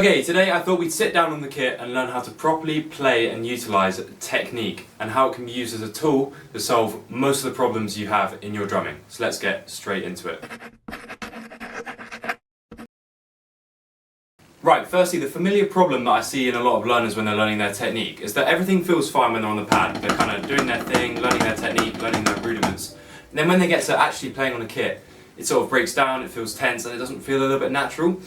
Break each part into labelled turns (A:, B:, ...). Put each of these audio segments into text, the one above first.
A: Okay, today I thought we'd sit down on the kit and learn how to properly play and utilise technique and how it can be used as a tool to solve most of the problems you have in your drumming. So let's get straight into it. Right, firstly, the familiar problem that I see in a lot of learners when they're learning their technique is that everything feels fine when they're on the pad. They're kind of doing their thing, learning their technique, learning their rudiments. And then when they get to actually playing on the kit, it sort of breaks down, it feels tense, and it doesn't feel a little bit natural.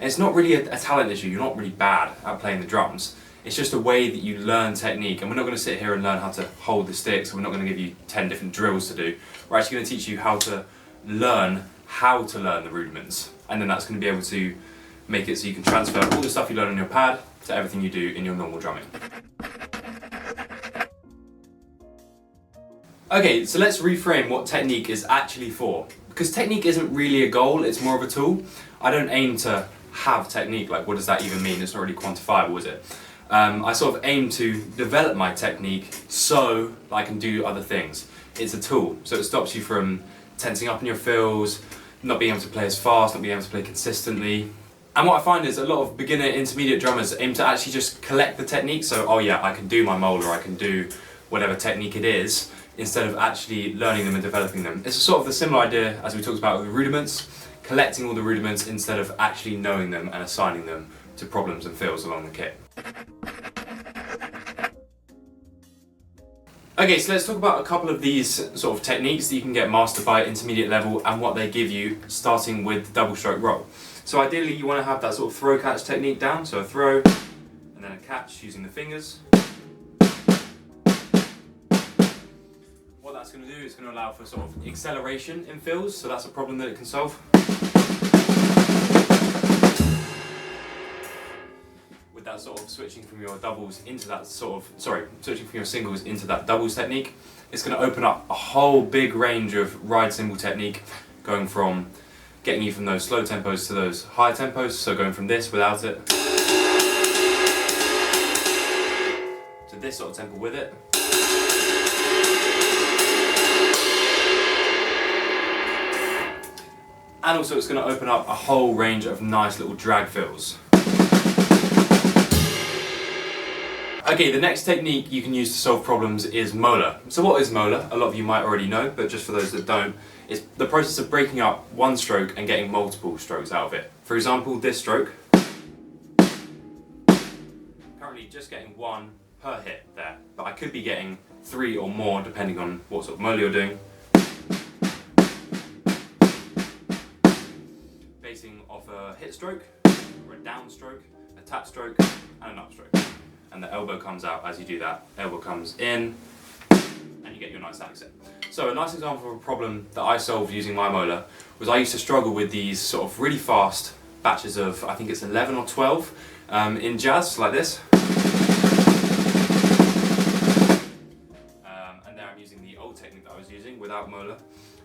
A: And it's not really a talent issue, you're not really bad at playing the drums. It's just a way that you learn technique, and we're not going to sit here and learn how to hold the sticks, and we're not going to give you 10 different drills to do. We're actually going to teach you how to learn the rudiments, and then that's going to be able to make it so you can transfer all the stuff you learn on your pad to everything you do in your normal drumming. Okay, so let's reframe what technique is actually for. Because technique isn't really a goal, it's more of a tool. I don't aim to have technique, like what does that even mean? It's not really quantifiable, is it? I sort of aim to develop my technique so that I can do other things. It's a tool, so it stops you from tensing up in your fills, not being able to play as fast, not being able to play consistently. And what I find is a lot of beginner, intermediate drummers aim to actually just collect the technique, so oh yeah, I can do my molar, I can do whatever technique it is, instead of actually learning them and developing them. It's a sort of the similar idea as we talked about with the rudiments, collecting all the rudiments instead of actually knowing them and assigning them to problems and fills along the kit. Okay, so let's talk about a couple of these sort of techniques that you can get mastered by intermediate level and what they give you, starting with the double stroke roll. So ideally you want to have that sort of throw catch technique down, so a throw and then a catch using the fingers. What that's going to do is going to allow for sort of acceleration in fills, so that's a problem that it can solve. With that sort of switching from your doubles into that switching from your singles into that doubles technique, it's going to open up a whole big range of ride cymbal technique, going from getting you from those slow tempos to those high tempos, so going from this without it to this sort of tempo with it. And also it's going to open up a whole range of nice little drag fills. Okay, the next technique you can use to solve problems is molar. So what is molar? A lot of you might already know, but just for those that don't, it's the process of breaking up one stroke and getting multiple strokes out of it. For example, this stroke, currently just getting one per hit there, but I could be getting 3 or more depending on what sort of molar you're doing. Basing off a hit stroke, or a down stroke, a tap stroke, and an up stroke. And the elbow comes out as you do that. Elbow comes in, and you get your nice accent. So a nice example of a problem that I solved using my molar was I used to struggle with these sort of really fast batches of, I think it's 11 or 12 in jazz, like this. And there I'm using the old technique that I was using without molar.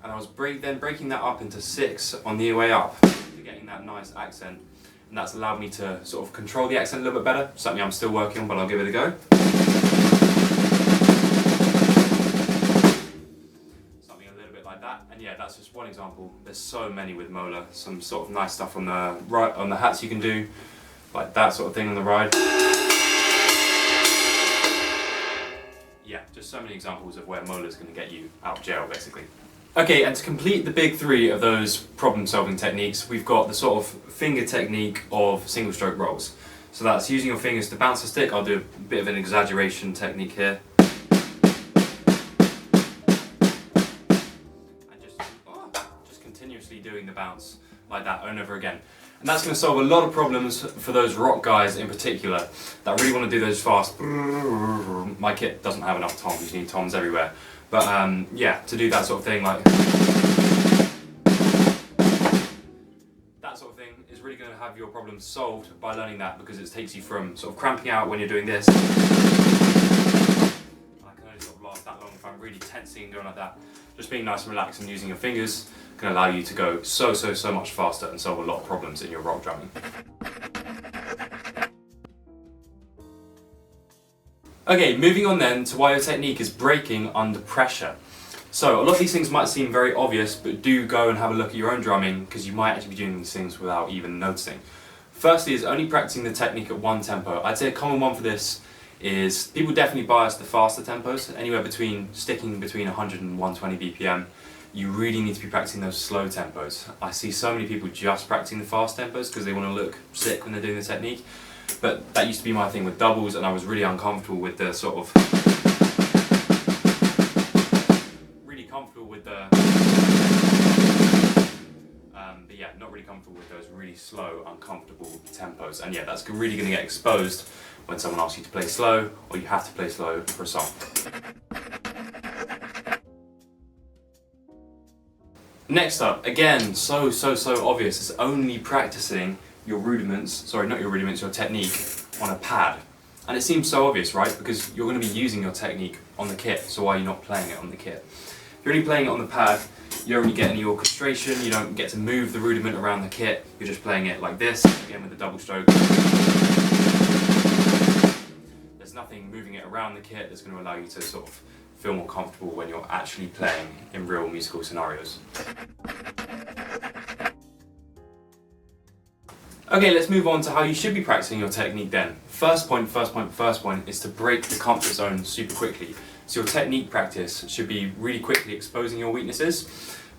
A: And I was then breaking that up into 6 on the way up, getting that nice accent. And that's allowed me to sort of control the accent a little bit better, something I'm still working on, but I'll give it a go. Something a little bit like that, and yeah, that's just one example. There's so many with molar, some sort of nice stuff on the right, on the hats you can do, like that sort of thing on the ride. Yeah, just so many examples of where molar's going to get you out of jail, basically. Okay, and to complete the big 3 of those problem-solving techniques, we've got the sort of finger technique of single stroke rolls. So that's using your fingers to bounce a stick. I'll do a bit of an exaggeration technique here. And just continuously doing the bounce like that over and over again. And that's going to solve a lot of problems for those rock guys in particular that really want to do those fast. My kit doesn't have enough toms, you need toms everywhere. But yeah, to do that sort of thing, like that sort of thing is really going to have your problems solved by learning that, because it takes you from sort of cramping out when you're doing this. I can only sort of last that long if I'm really tensing and going like that. Just being nice and relaxed and using your fingers can allow you to go so much faster and solve a lot of problems in your rock drumming. Okay, moving on then to why your technique is breaking under pressure. So a lot of these things might seem very obvious, but do go and have a look at your own drumming, because you might actually be doing these things without even noticing. Firstly is only practicing the technique at one tempo. I'd say a common one for this is people definitely bias the faster tempos, sticking between 100 and 120 BPM. You really need to be practicing those slow tempos. I see so many people just practicing the fast tempos because they want to look sick when they're doing the technique. But that used to be my thing with doubles, and I was really uncomfortable with the sort of... really comfortable with the... but yeah, not really comfortable with those really slow, uncomfortable tempos. And yeah, that's really going to get exposed when someone asks you to play slow, or you have to play slow for a song. Next up, again, so obvious, it's only practicing your your technique on a pad. And it seems so obvious, right? Because you're going to be using your technique on the kit, so why are you not playing it on the kit? If you're only playing it on the pad, you don't really get any orchestration, you don't get to move the rudiment around the kit, you're just playing it like this, again with the double stroke. There's nothing moving it around the kit that's going to allow you to sort of feel more comfortable when you're actually playing in real musical scenarios. Okay, let's move on to how you should be practicing your technique then. First point is to break the comfort zone super quickly. So your technique practice should be really quickly exposing your weaknesses.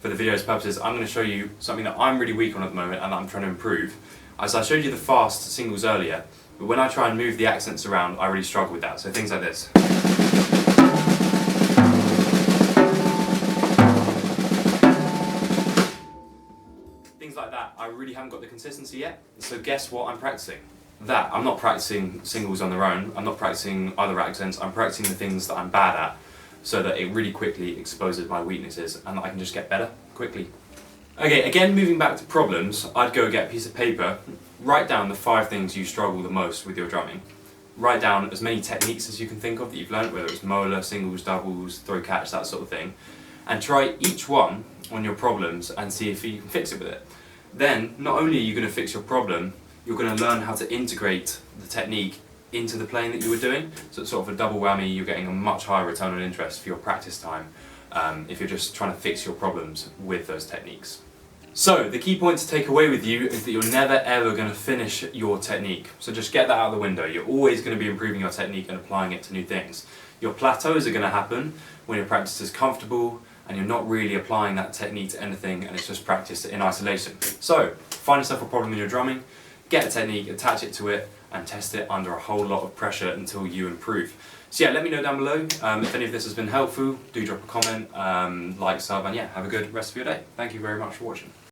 A: For the video's purposes, I'm going to show you something that I'm really weak on at the moment and that I'm trying to improve. As I showed you the fast singles earlier, but when I try and move the accents around, I really struggle with that. So things like this. Things like that, I really haven't got the consistency yet. So guess what I'm practicing? That. I'm not practicing singles on their own, I'm not practicing other accents, I'm practicing the things that I'm bad at, so that it really quickly exposes my weaknesses and I can just get better quickly. Okay, again moving back to problems, I'd go get a piece of paper, write down the 5 things you struggle the most with your drumming. Write down as many techniques as you can think of that you've learned, whether it's molar, singles, doubles, throw catch, that sort of thing, and try each one on your problems and see if you can fix it with it. Then, not only are you going to fix your problem, you're going to learn how to integrate the technique into the playing that you were doing. So it's sort of a double whammy, you're getting a much higher return on interest for your practice time if you're just trying to fix your problems with those techniques. So, the key point to take away with you is that you're never ever going to finish your technique. So just get that out of the window. You're always going to be improving your technique and applying it to new things. Your plateaus are going to happen when your practice is comfortable and you're not really applying that technique to anything and it's just practice in isolation. So, find yourself a problem in your drumming, get a technique, attach it to it, and test it under a whole lot of pressure until you improve. So yeah, let me know down below if any of this has been helpful. Do drop a comment, like, sub, and yeah, have a good rest of your day. Thank you very much for watching.